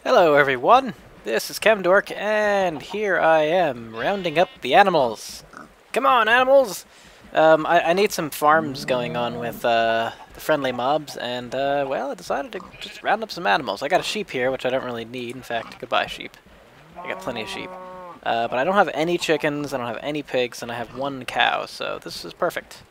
Hello everyone, this is Chemdork, and here I am, rounding up the animals. Come on, animals! I need some farms going on with the friendly mobs, and well, I decided to just round up some animals. I got a sheep here, which I don't really need. In fact, goodbye sheep. I got plenty of sheep. But I don't have any chickens, I don't have any pigs, and I have one cow, so this is perfect.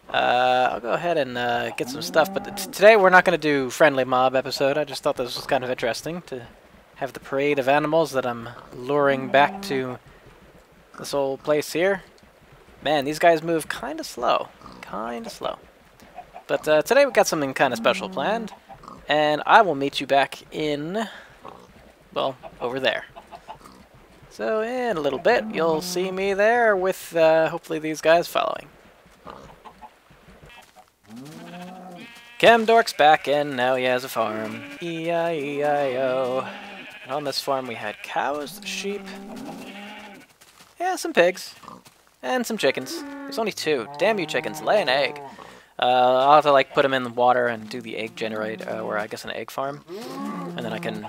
I'll go ahead and get some stuff, but today we're not going to do friendly mob episode. I just thought this was kind of interesting to have the parade of animals that I'm luring back to this old place here. Man, these guys move kind of slow. Kind of slow. But today we got something kind of special planned, and I will meet you back in, well, over there. So in a little bit, you'll see me there with hopefully these guys following. Chemdork's back in, now he has a farm. E-I-E-I-O. And on this farm we had cows, sheep, yeah, some pigs, and some chickens. There's only two. Damn you chickens, lay an egg. I'll have to like put them in the water and do the egg generate, or I guess an egg farm. And then I can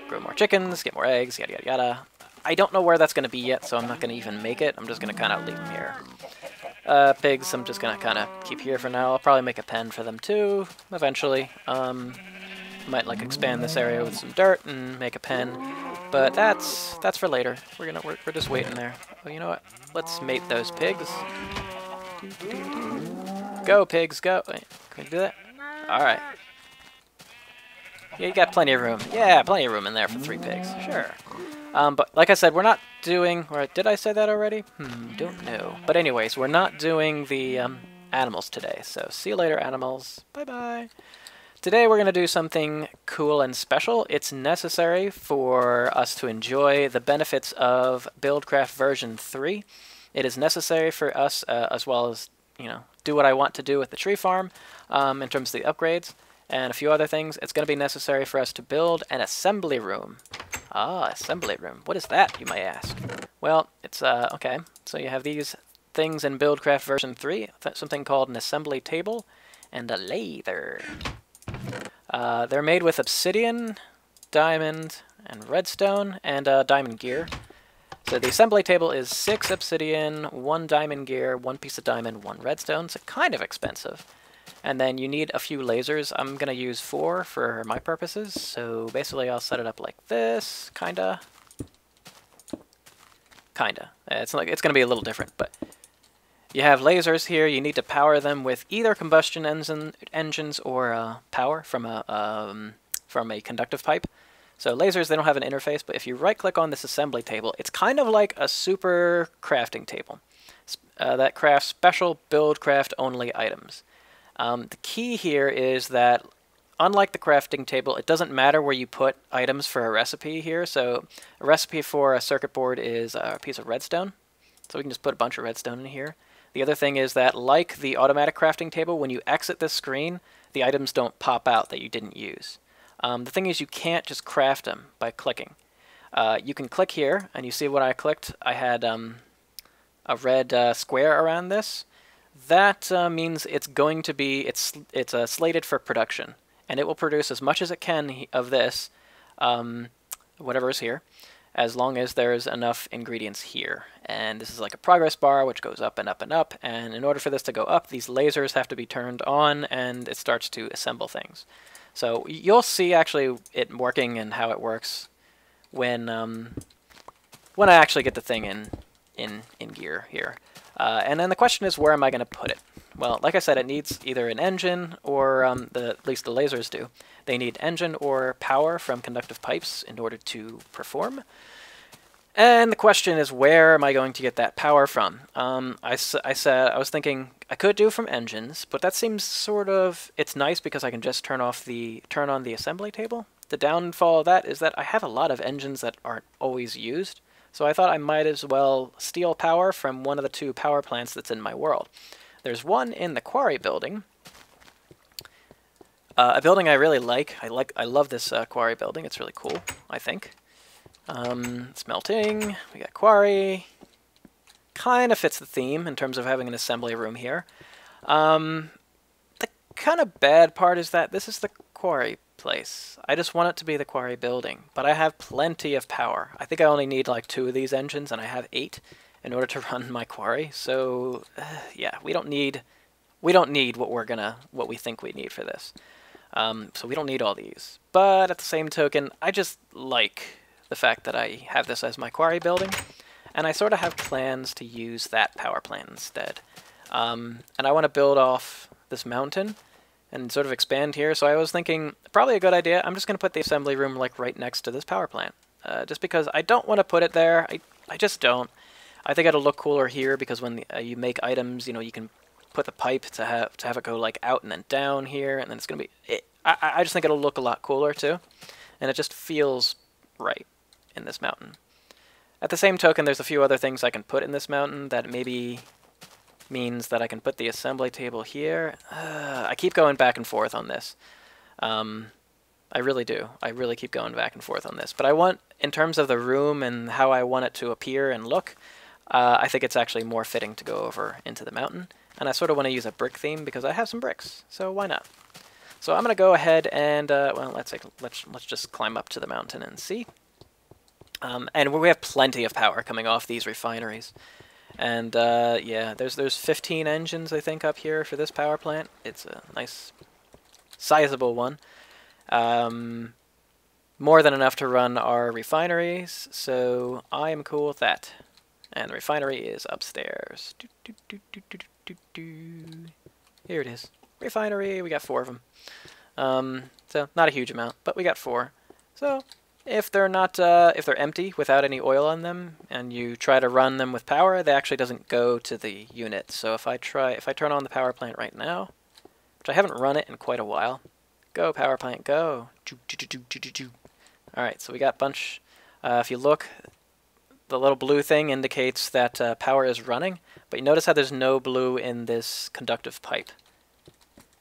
grow more chickens, get more eggs, yada yada yada. I don't know where that's going to be yet, so I'm not going to even make it. I'm just going to kind of leave them here. Pigs, I'm just going to kind of keep here for now. I'll probably make a pen for them too, eventually. Might like expand this area with some dirt and make a pen, but that's for later. We're just waiting there. Well, you know what? Let's mate those pigs. Go pigs, go! Wait, can we do that? All right. Yeah, you got plenty of room. Yeah, plenty of room in there for 3 pigs. Sure. But like I said, we're not doing... Or did I say that already? Don't know. But anyways, we're not doing the animals today. So see you later, animals. Bye-bye. Today we're going to do something cool and special. It's necessary for us to enjoy the benefits of Buildcraft version 3. It is necessary for us, as well as, you know, do what I want to do with the tree farm in terms of the upgrades and a few other things. It's going to be necessary for us to build an assembly room. Ah, assembly room. What is that, you might ask? Well, it's, okay. So you have these things in Buildcraft version 3, something called an assembly table and a lather. They're made with obsidian, diamond, and redstone, and diamond gear. So the assembly table is 6 obsidian, 1 diamond gear, 1 piece of diamond, 1 redstone. So kind of expensive. And then you need a few lasers. I'm going to use 4 for my purposes. So basically I'll set it up like this, kinda. It's going to be a little different, but you have lasers here. You need to power them with either combustion engines or power from a conductive pipe. So lasers, they don't have an interface, but if you right-click on this assembly table, it's kind of like a super crafting table that crafts special Buildcraft-only items. The key here is that, unlike the crafting table, it doesn't matter where you put items for a recipe here. So a recipe for a circuit board is a piece of redstone. So we can just put a bunch of redstone in here. The other thing is that, like the automatic crafting table, when you exit this screen, the items don't pop out that you didn't use. The thing is, you can't just craft them by clicking. You can click here, and you see what I clicked. I had a red square around this. That means it's going to be, it's slated for production, and it will produce as much as it can of this, whatever is here, as long as there's enough ingredients here. And this is like a progress bar, which goes up and up and up, and in order for this to go up, these lasers have to be turned on, and it starts to assemble things. So you'll see actually it working and how it works when I actually get the thing in gear here. And then the question is, where am I going to put it? Well, like I said, it needs either an engine or, at least the lasers do. They need engine or power from conductive pipes in order to perform. And the question is, where am I going to get that power from? I was thinking I could do from engines, but that seems sort of, it's nice because I can just turn on the assembly table. The downfall of that is that I have a lot of engines that aren't always used. So I thought I might as well steal power from one of the 2 power plants that's in my world. There's one in the quarry building. A building I really like. I love this quarry building. It's really cool, I think. Smelting. We got quarry. Kind of fits the theme in terms of having an assembly room here. The kind of bad part is that this is the quarry place. I just want it to be the quarry building, but I have plenty of power. I think I only need like 2 of these engines, and I have 8 in order to run my quarry. So yeah, we don't need what we think we need for this. So we don't need all these. But at the same token, I just like the fact that I have this as my quarry building, and I sort of have plans to use that power plant instead. And I want to build off this mountain and sort of expand here. So I was thinking, probably a good idea, I'm just going to put the assembly room like right next to this power plant. Just because I don't want to put it there. I just don't. I think it'll look cooler here because when you make items, you know, you can put the pipe to have it go like out and then down here, and then it's going to be... I just think it'll look a lot cooler too. And it just feels right in this mountain. At the same token, there's a few other things I can put in this mountain that maybe means that I can put the assembly table here. I keep going back and forth on this. I really do. I really keep going back and forth on this. But I want, in terms of the room and how I want it to appear and look, I think it's actually more fitting to go over into the mountain. And I sort of want to use a brick theme because I have some bricks, so why not? So I'm going to go ahead and, well, let's just climb up to the mountain and see. And we have plenty of power coming off these refineries. And yeah, there's 15 engines, I think, up here for this power plant. It's a nice, sizable one. More than enough to run our refineries, so I am cool with that. And the refinery is upstairs. Here it is. Refinery, we got 4 of them. So not a huge amount, but we got 4. So if they're not, if they're empty without any oil on them, and you try to run them with power, they actually doesn't go to the unit. So if I turn on the power plant right now, which I haven't run it in quite a while, go power plant, go. All right, so we got a bunch. If you look, the little blue thing indicates that power is running, but you notice how there's no blue in this conductive pipe.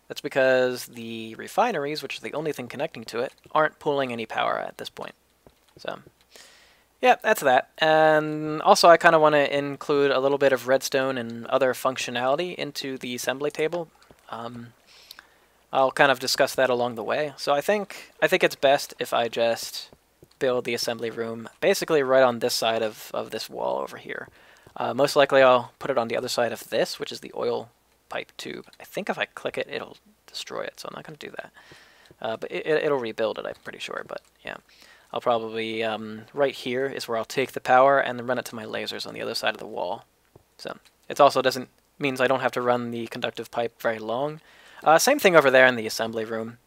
That's because the refineries, which is the only thing connecting to it, aren't pulling any power at this point. So, yeah, that's that. And also I kind of want to include a little bit of redstone and other functionality into the assembly table. I'll kind of discuss that along the way. So I think it's best if I just build the assembly room basically right on this side of this wall over here. Most likely I'll put it on the other side of this, which is the oil pipe tube. I think if I click it, it'll destroy it, so I'm not going to do that. But it'll rebuild it, I'm pretty sure, but yeah. I'll probably, right here is where I'll take the power and then run it to my lasers on the other side of the wall. So it also means I don't have to run the conductive pipe very long. Same thing over there in the assembly room.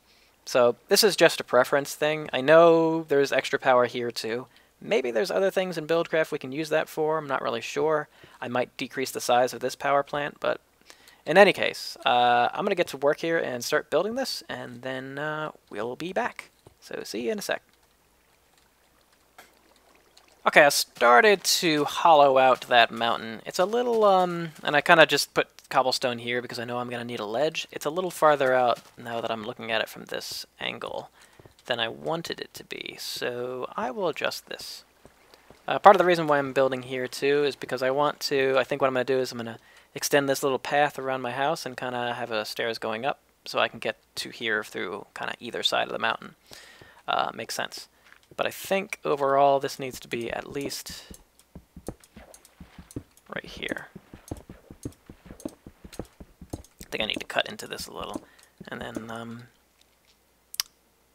So this is just a preference thing. I know there's extra power here too. Maybe there's other things in Buildcraft we can use that for. I'm not really sure. I might decrease the size of this power plant, but in any case, I'm going to get to work here and start building this, and then we'll be back. So see you in a sec. Okay, I started to hollow out that mountain. It's a little, and I kind of just put cobblestone here because I know I'm going to need a ledge. It's a little farther out now that I'm looking at it from this angle than I wanted it to be, so I will adjust this. Part of the reason why I'm building here too is because I think what I'm going to do is I'm going to extend this little path around my house and kind of have a stairs going up so I can get to here through kind of either side of the mountain. Makes sense. But I think overall this needs to be at least right here. I think I need to cut into this a little. And then,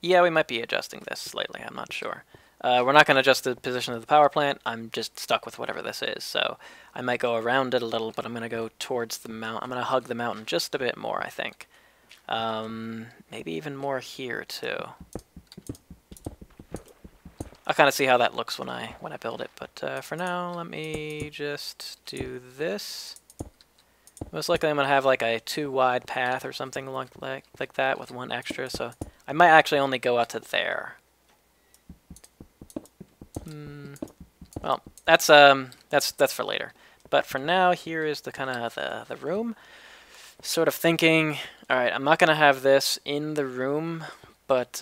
yeah, we might be adjusting this slightly, I'm not sure. We're not going to adjust the position of the power plant. I'm just stuck with whatever this is. So I might go around it a little, but I'm going to go towards the mountain. I'm going to hug the mountain just a bit more, I think. Maybe even more here, too. I'll kind of see how that looks when I build it. But for now, let me just do this. Most likely I'm going to have like a 2-wide path or something like that with 1 extra. So I might actually only go out to there. Well, that's for later. But for now, here is the kind of the room. Sort of thinking, all right, I'm not gonna have this in the room, but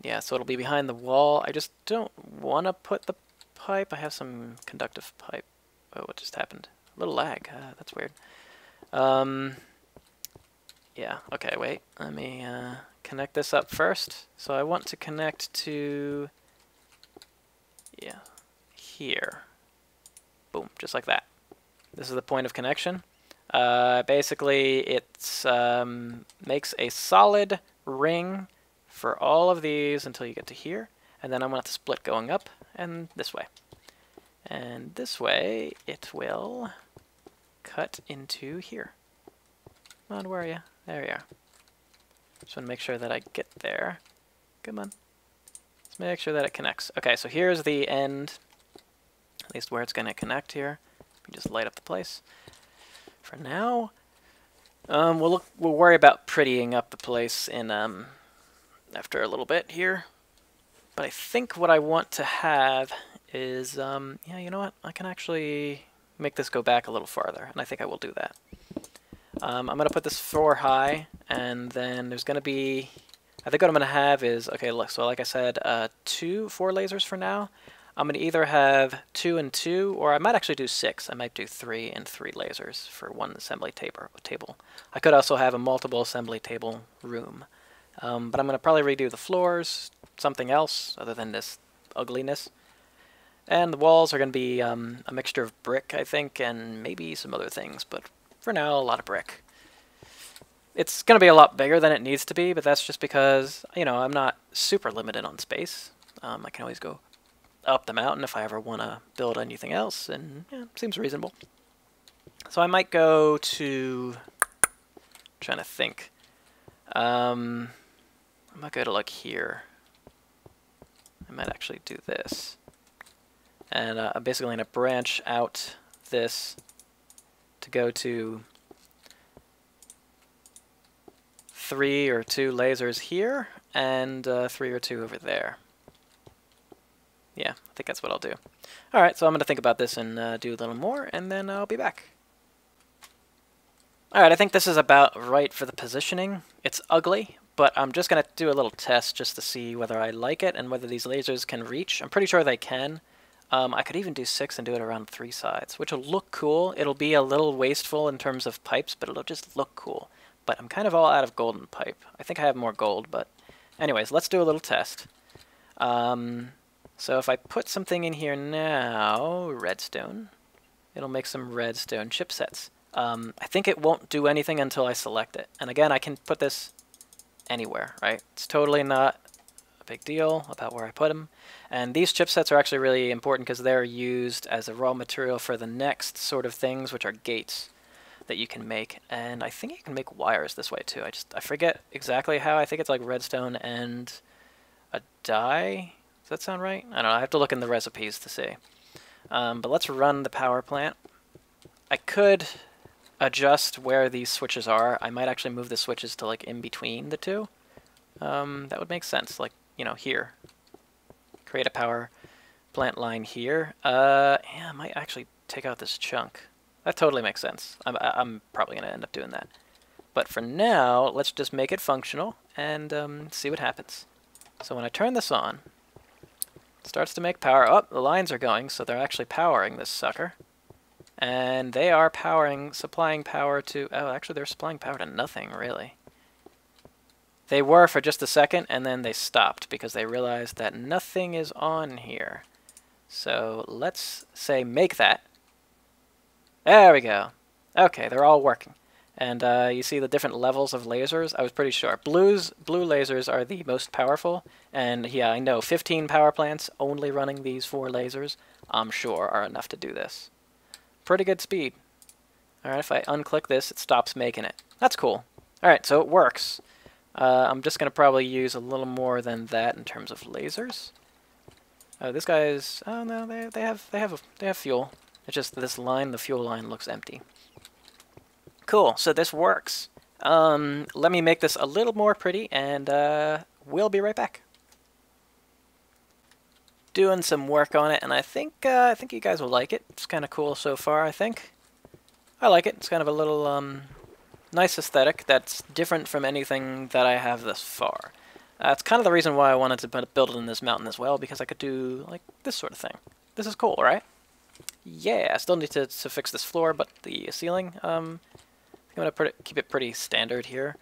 yeah, so it'll be behind the wall. I just don't want to put the pipe. I have some conductive pipe. Oh, what just happened? A little lag. That's weird. Yeah, okay, wait. Let me connect this up first. So I want to connect to, yeah, here. Boom, just like that. This is the point of connection. Basically, it makes a solid ring for all of these until you get to here. And then I want it to split going up and this way. And this way, it will cut into here. Come on, where are you? There you are. Just want to make sure that I get there. Come on. Let's make sure that it connects. Okay, so here's the end, at least where it's going to connect here. We just light up the place. For now, we'll worry about prettying up the place in after a little bit here. But I think what I want to have is, yeah, you know what? I can actually make this go back a little farther, and I think I will do that. I'm going to put this 4 high, and then there's going to be, I think what I'm going to have is, okay, look, so like I said, 4 lasers for now. I'm going to either have 2 and 2, or I might actually do 6. I might do 3 and 3 lasers for one assembly table. I could also have a multiple assembly table room. But I'm going to probably redo the floors, something else other than this ugliness. And the walls are going to be a mixture of brick, I think, and maybe some other things, but for now, a lot of brick. It's going to be a lot bigger than it needs to be, but that's just because, you know, I'm not super limited on space. I can always go up the mountain if I ever want to build anything else, and yeah, seems reasonable. So I might go to, trying to think. I might go to like here. I might actually do this. And I'm basically going to branch out this to go to 3 or 2 lasers here, and 3 or 2 over there. Yeah, I think that's what I'll do. Alright, so I'm going to think about this and do a little more, and then I'll be back. Alright, I think this is about right for the positioning. It's ugly, but I'm just going to do a little test just to see whether I like it and whether these lasers can reach. I'm pretty sure they can. I could even do 6 and do it around 3 sides, which will look cool. It'll be a little wasteful in terms of pipes, but it'll just look cool. But I'm kind of all out of golden pipe. I think I have more gold, but anyways, let's do a little test. So if I put something in here now, redstone, it'll make some redstone chipsets. I think it won't do anything until I select it. And again, I can put this anywhere, right? It's totally not a big deal about where I put them. And these chipsets are actually really important because they're used as a raw material for the next sort of things, which are gates that you can make. And I think you can make wires this way too. I forget exactly how. I think it's like redstone and a dye. Does that sound right? I don't know. I have to look in the recipes to see. But let's run the power plant. I could adjust where these switches are. I might actually move the switches to like in between the two. That would make sense. Like, you know, here. Create a power plant line here. Yeah, I might actually take out this chunk. That totally makes sense. I'm probably going to end up doing that. But for now, let's just make it functional and see what happens. So when I turn this on, it starts to make power. Oh, the lines are going, so they're actually powering this sucker. And they are supplying power to... Oh, actually, they're supplying power to nothing, really. They were for just a second, and then they stopped because they realized that nothing is on here. So let's say make that. There we go. Okay, they're all working. And you see the different levels of lasers? I was pretty sure. Blue lasers are the most powerful. And yeah, I know 15 power plants only running these 4 lasers, I'm sure, are enough to do this. Pretty good speed. Alright, if I unclick this, it stops making it. That's cool. Alright, so it works. I'm just going to probably use a little more than that in terms of lasers. Oh, this guy's... Oh, no, they have fuel. It's just this line, the fuel line, looks empty. Cool, so this works. Let me make this a little more pretty, and we'll be right back. Doing some work on it, and I think you guys will like it. It's kind of cool so far, I think. I like it. It's kind of a little nice aesthetic that's different from anything that I have thus far. It's kind of the reason why I wanted to build it in this mountain as well, because I could do like this sort of thing. This is cool, right? Yeah, I still need to fix this floor, but the ceiling I'm going to keep it pretty standard here.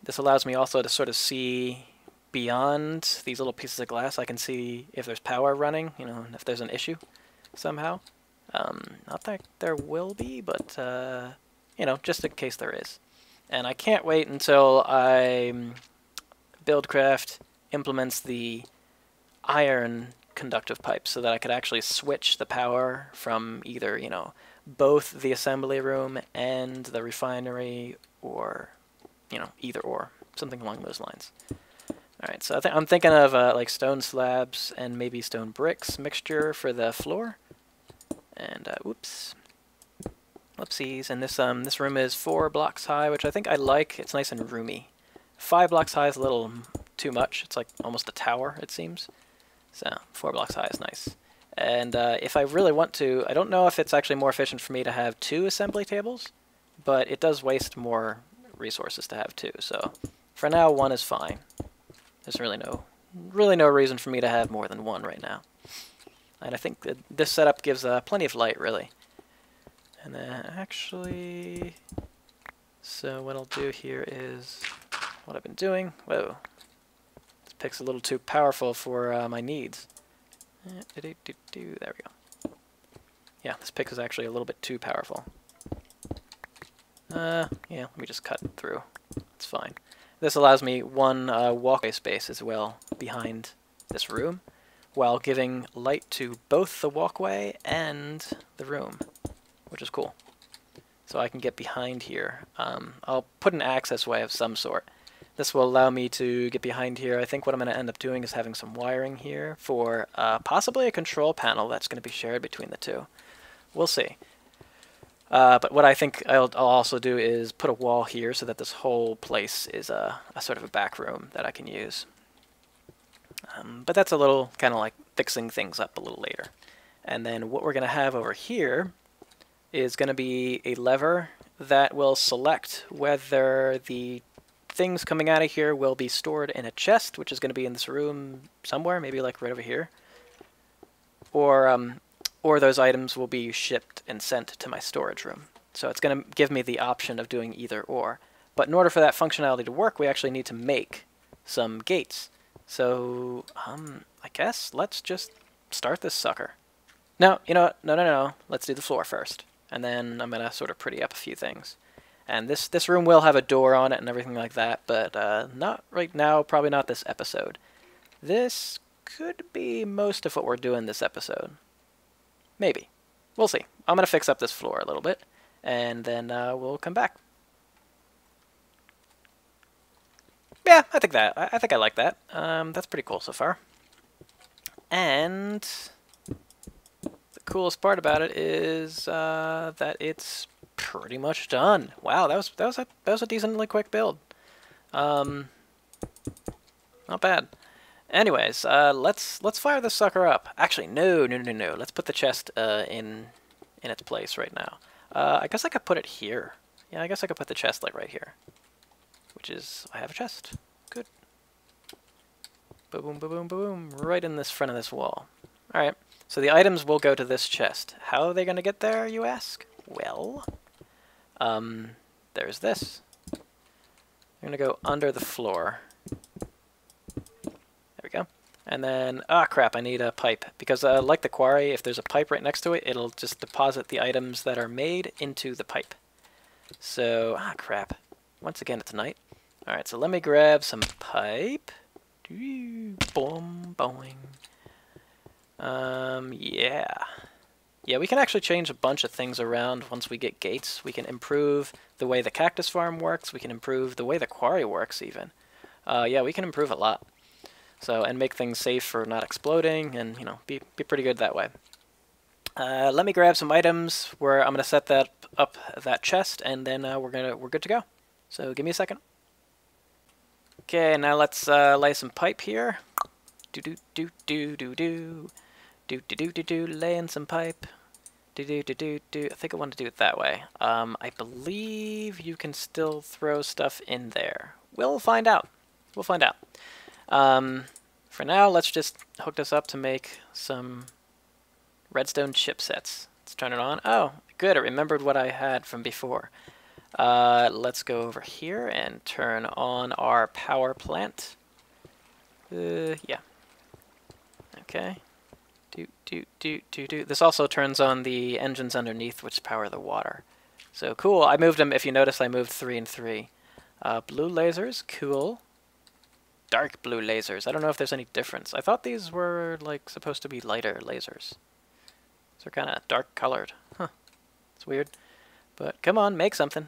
This allows me also to sort of see beyond these little pieces of glass. I can see if there's power running, you know, if there's an issue somehow. Not that there will be, but, you know, just in case there is. And I can't wait until Buildcraft implements the iron conductive pipe so that I could actually switch the power from either, you know, both the assembly room and the refinery, or, you know, either or, something along those lines. Alright, so I'm thinking of like stone slabs and maybe stone bricks mixture for the floor. And, oops. Whoopsies. And this room is 4 blocks high, which I think I like. It's nice and roomy. 5 blocks high is a little too much. It's like almost a tower, it seems. So 4 blocks high is nice. And if I really want to, I don't know if it's actually more efficient for me to have 2 assembly tables, but it does waste more resources to have 2. So for now, 1 is fine. There's really no reason for me to have more than 1 right now. And I think that this setup gives plenty of light, really. And then actually, so what I'll do here is what I've been doing. Whoa, this pick's a little too powerful for my needs. There we go. Yeah, this pick is actually a little bit too powerful. Yeah, let me just cut through. It's fine. This allows me 1 walkway space as well behind this room, while giving light to both the walkway and the room, which is cool. So I can get behind here. I'll put an access way of some sort. This will allow me to get behind here. I think what I'm going to end up doing is having some wiring here for possibly a control panel that's going to be shared between the 2. We'll see. But what I think I'll also do is put a wall here so that this whole place is a sort of a back room that I can use. But that's a little kind of like fixing things up a little later. And then what we're going to have over here is going to be a lever that will select whether the things coming out of here will be stored in a chest, which is going to be in this room somewhere, maybe like right over here, or those items will be shipped and sent to my storage room. So it's going to give me the option of doing either or. But in order for that functionality to work, we actually need to make some gates. So I guess let's just start this sucker. No, you know what? No. Let's do the floor first. And then I'm going to sort of pretty up a few things. And this room will have a door on it and everything like that, but not right now, probably not this episode. This could be most of what we're doing this episode. Maybe. We'll see. I'm going to fix up this floor a little bit, and then we'll come back. Yeah, I think I like that. That's pretty cool so far. And the coolest part about it is that it's pretty much done. Wow, that was a decently quick build. Not bad. Anyways, let's fire this sucker up. Actually, no. Let's put the chest in its place right now. I guess I could put it here. Yeah, I guess I could put the chest like right here. Which is, I have a chest. Good. Boom, boom, boom, boom, right in this front of this wall. Alright, so the items will go to this chest. How are they going to get there, you ask? Well, there's this. They're going to go under the floor. There we go. And then, crap, I need a pipe. Because like the quarry, if there's a pipe right next to it, it'll just deposit the items that are made into the pipe. So, crap. Once again, it's night. Alright, so let me grab some pipe. Boom, boing. Yeah. Yeah, we can actually change a bunch of things around once we get gates. We can improve the way the cactus farm works. We can improve the way the quarry works, even. Yeah, we can improve a lot. So, and make things safe for not exploding, and, you know, be pretty good that way. Let me grab some items where I'm going to set that up, that chest, and then we're good to go. So give me a second. Okay, now let's lay some pipe here. Laying some pipe. I think I want to do it that way. I believe you can still throw stuff in there. We'll find out. We'll find out. For now, let's just hook this up to make some redstone chipsets. Let's turn it on. Oh, good, I remembered what I had from before. Let's go over here and turn on our power plant. Yeah. Okay. This also turns on the engines underneath, which power the water. So cool. I moved them. If you notice, I moved 3 and 3. Blue lasers, cool. Dark blue lasers. I don't know if there's any difference. I thought these were like supposed to be lighter lasers. They're kind of dark colored. Huh. It's weird. But come on, make something.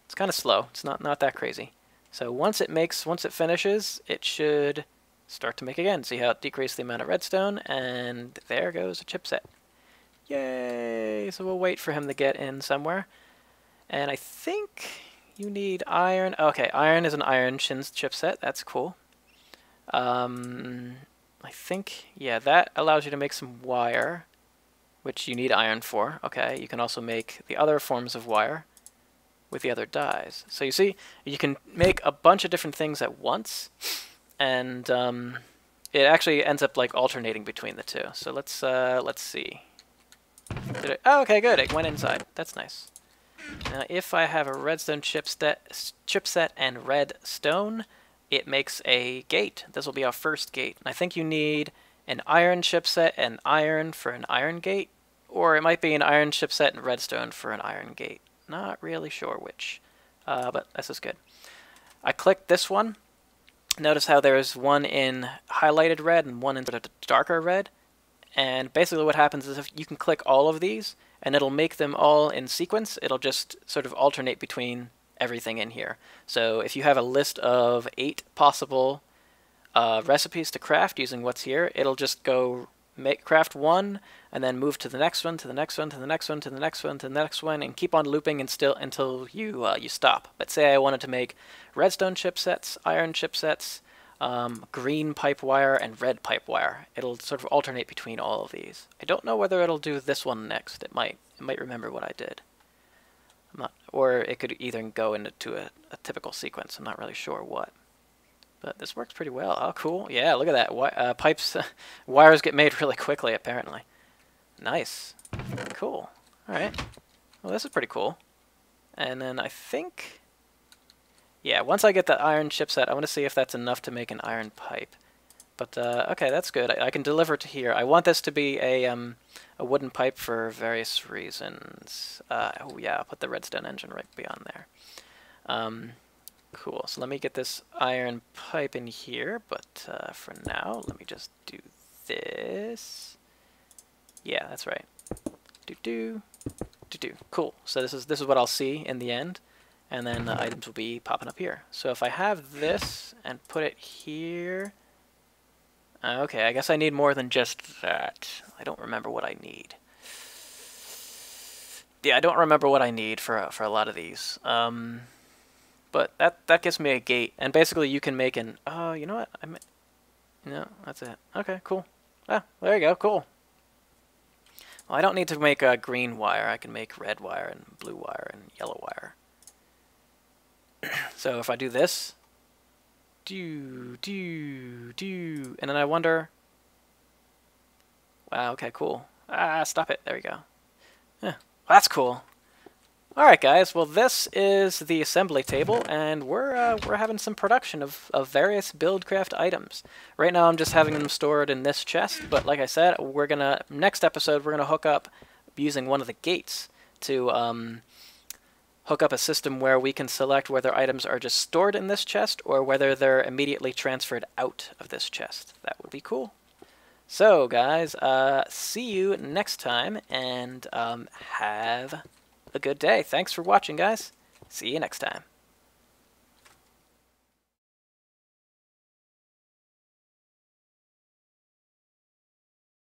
It's kind of slow. It's not that crazy. So once it finishes, it should start to make again. See how it decreased the amount of redstone, and there goes a chipset. Yay! So we'll wait for him to get in somewhere. And I think you need iron. Okay, iron is an iron chipset. That's cool. I think, yeah, that allows you to make some wire, which you need iron for. Okay, you can also make the other forms of wire with the other dyes. So you see, you can make a bunch of different things at once, and it actually ends up like alternating between the two. So let's see. Oh, okay, good. It went inside. That's nice. Now, if I have a redstone chipset and redstone, it makes a gate. This will be our first gate. And I think you need an iron chipset and iron for an iron gate, or it might be an iron chipset and redstone for an iron gate. Not really sure which, but this is good. I clicked this one. Notice how there's one in highlighted red and one in sort of darker red. And basically what happens is if you can click all of these, and it'll make them all in sequence. It'll just sort of alternate between everything in here. So if you have a list of 8 possible recipes to craft using what's here, it'll just go craft one, and then move to the next one, to the next one, to the next one, to the next one, to the next one, and keep on looping until you stop. But say I wanted to make redstone chipsets, iron chipsets, green pipe wire, and red pipe wire. It'll sort of alternate between all of these. I don't know whether it'll do this one next. It might remember what I did. Or it could either go into a typical sequence. I'm not really sure what. But this works pretty well. Oh, cool. Yeah, look at that. Pipes, wires get made really quickly, apparently. Nice. Cool. All right. Well, this is pretty cool. And then I think... yeah, once I get that iron chipset, I want to see if that's enough to make an iron pipe. But, okay, that's good. I can deliver to here. I want this to be a wooden pipe for various reasons. Oh, yeah, I'll put the redstone engine right beyond there. Cool. So let me get this iron pipe in here, but for now, let me just do this. Yeah, that's right. Cool. So this is what I'll see in the end. And then the items will be popping up here. So if I have this and put it here... okay, I guess I need more than just that. I don't remember what I need. Yeah, I don't remember what I need for a lot of these. But that gives me a gate. And basically you can make an... oh, you know what? No, that's it. Okay, cool. Ah, there you go. Cool. Well, I don't need to make a green wire. I can make red wire and blue wire and yellow wire. So if I do this, and then I wonder, wow, okay, cool. Ah, stop it. There we go. Yeah, that's cool. All right, guys. Well, this is the assembly table, and we're having some production of various Buildcraft items. Right now, I'm just having them stored in this chest, but like I said, next episode we're gonna hook up using one of the gates to hook up a system where we can select whether items are just stored in this chest or whether they're immediately transferred out of this chest. That would be cool. So, guys, see you next time, and have a good day. Thanks for watching, guys. See you next time.